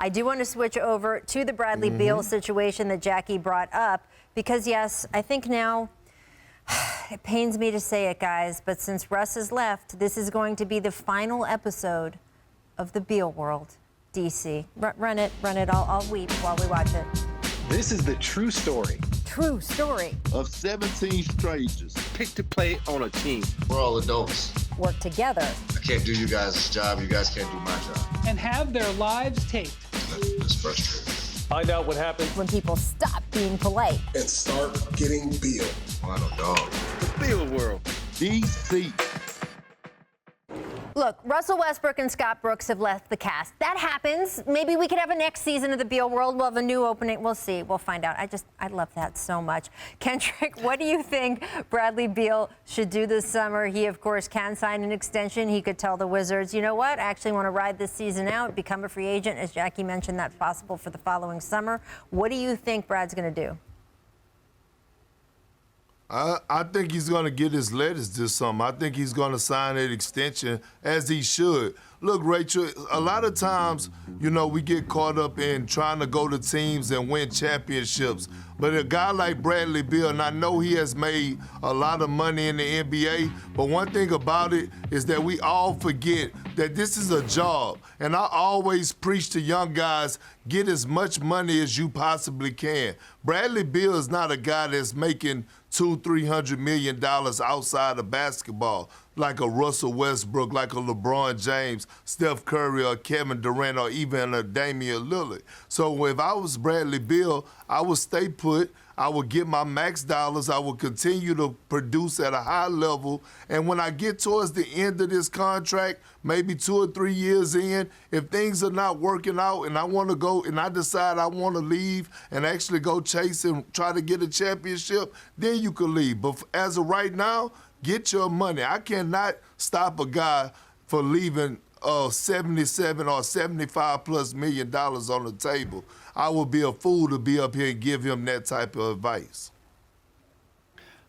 I do want to switch over to the Bradley Beal situation that Jackie brought up because, yes, I think now it pains me to say it, guys, but since Russ has left, this is going to be the final episode of the Beal World. DC, run it. I'll weep while we watch it. This is the true story. True story. Of 17 strangers. Picked to play on a team. We're all adults. Work together. I can't do you guys' job. You guys can't do my job. And have their lives taped. That's frustrating. Find out what happens when people stop being polite. And start getting Beal. Final dog. The Beal World. DC. Look, Russell Westbrook and Scott Brooks have left the cast. That happens. Maybe we could have a next season of the Beal World. We'll have a new opening. We'll see. We'll find out. I love that so much. Kendrick, what do you think Bradley Beal should do this summer? He, of course, can sign an extension. He could tell the Wizards, you know what, I actually want to ride this season out, become a free agent. As Jackie mentioned, that's possible for the following summer. What do you think Brad's going to do? I think he's going to get his letters this summer. I think he's going to sign an extension, as he should. Look, Rachel, a lot of times, you know, we get caught up in trying to go to teams and win championships. But a guy like Bradley Beal, and I know he has made a lot of money in the NBA, but one thing about it is that we all forget that this is a job. And I always preach to young guys, get as much money as you possibly can. Bradley Beal is not a guy that's making $200-300 million outside of basketball, like a Russell Westbrook, like a LeBron James, Steph Curry, or Kevin Durant, or even a Damian Lillard. So if I was Bradley Beal, I would stay put. I would get my max dollars. I would continue to produce at a high level. And when I get towards the end of this contract, maybe 2 or 3 years in, if things are not working out and I want to go and I decide I want to leave and actually go chase and try to get a championship, then you can leave. But as of right now, get your money. I cannot stop a guy for leaving $77 or $75+ million on the table. I would be a fool to be up here and give him that type of advice.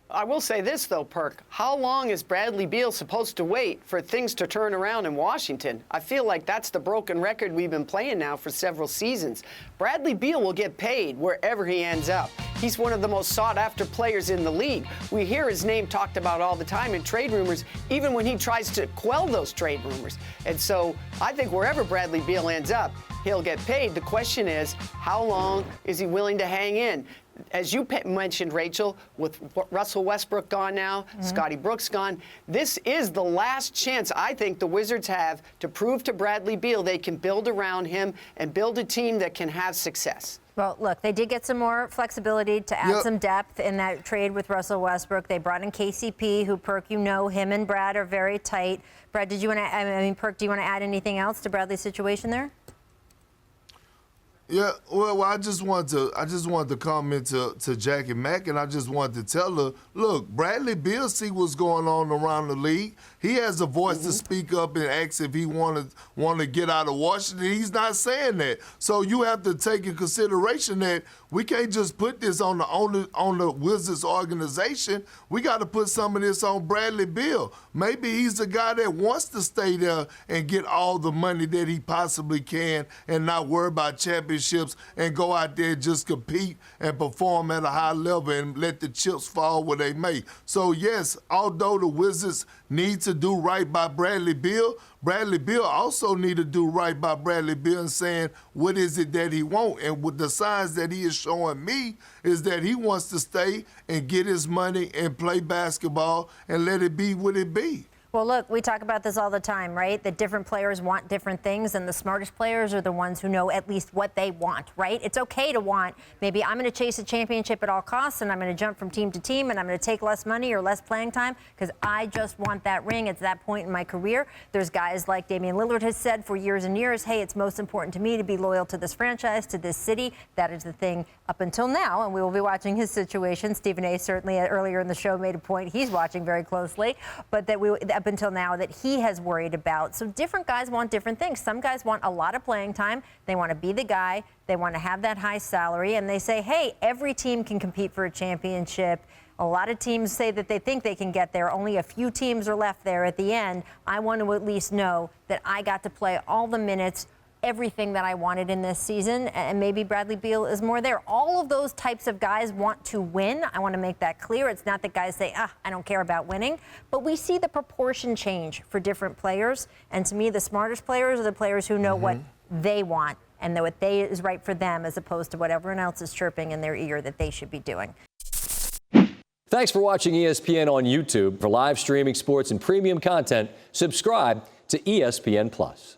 I will say this, though, Perk. How long is Bradley Beal supposed to wait for things to turn around in Washington? I feel like that's the broken record we've been playing now for several seasons. Bradley Beal will get paid wherever he ends up. He's one of the most sought-after players in the league. We hear his name talked about all the time in trade rumors, even when he tries to quell those trade rumors. And so I think wherever Bradley Beal ends up, he'll get paid. The question is, how long is he willing to hang in? As you mentioned, Rachel, with Russell Westbrook gone now, Scotty Brooks gone, this is the last chance I think the Wizards have to prove to Bradley Beal they can build around him and build a team that can have success. Well, look, they did get some more flexibility to add some depth in that trade with Russell Westbrook. They brought in KCP, who, Perk, you know, him and Brad are very tight. Brad, did you want to, Perk, do you want to add anything else to Bradley's situation there? Yeah, well, I just wanted to comment to Jackie Mack, and I just wanted to tell her, look, Bradley Beal see what's going on around the league. He has a voice to speak up and ask if he want to get out of Washington. He's not saying that. So you have to take in consideration that we can't just put this on the Wizards organization. We got to put some of this on Bradley Beal. Maybe he's the guy that wants to stay there and get all the money that he possibly can and not worry about championships and go out there and just compete and perform at a high level and let the chips fall where they may. So, yes, although the Wizards need to do right by Bradley Beal also need to do right by Bradley Beal and saying what is it that he wants. And with the signs that he is showing me is that he wants to stay and get his money and play basketball and let it be what it be. Well, look, we talk about this all the time, right? That different players want different things, and the smartest players are the ones who know at least what they want, right? It's okay to want, maybe I'm going to chase a championship at all costs, and I'm going to jump from team to team, and I'm going to take less money or less playing time because I just want that ring at that point in my career. There's guys like Damian Lillard has said for years and years, hey, it's most important to me to be loyal to this franchise, to this city. That is the thing up until now, and we will be watching his situation. Stephen A. certainly earlier in the show made a point he's watching very closely, but that up until now that he has worried about. So different guys want different things. Some guys want a lot of playing time. They want to be the guy. They want to have that high salary. And they say, hey, every team can compete for a championship. A lot of teams say that they think they can get there. Only a few teams are left there at the end. I want to at least know that I got to play all the minutes everything that I wanted in this season, and maybe Bradley Beal is more there. All of those types of guys want to win. I want to make that clear. It's not that guys say, I don't care about winning, but we see the proportion change for different players. And to me, the smartest players are the players who know what they want and know what they is right for them, as opposed to what everyone else is chirping in their ear that they should be doing. Thanks for watching ESPN on YouTube. For live streaming sports and premium content, subscribe to ESPN+.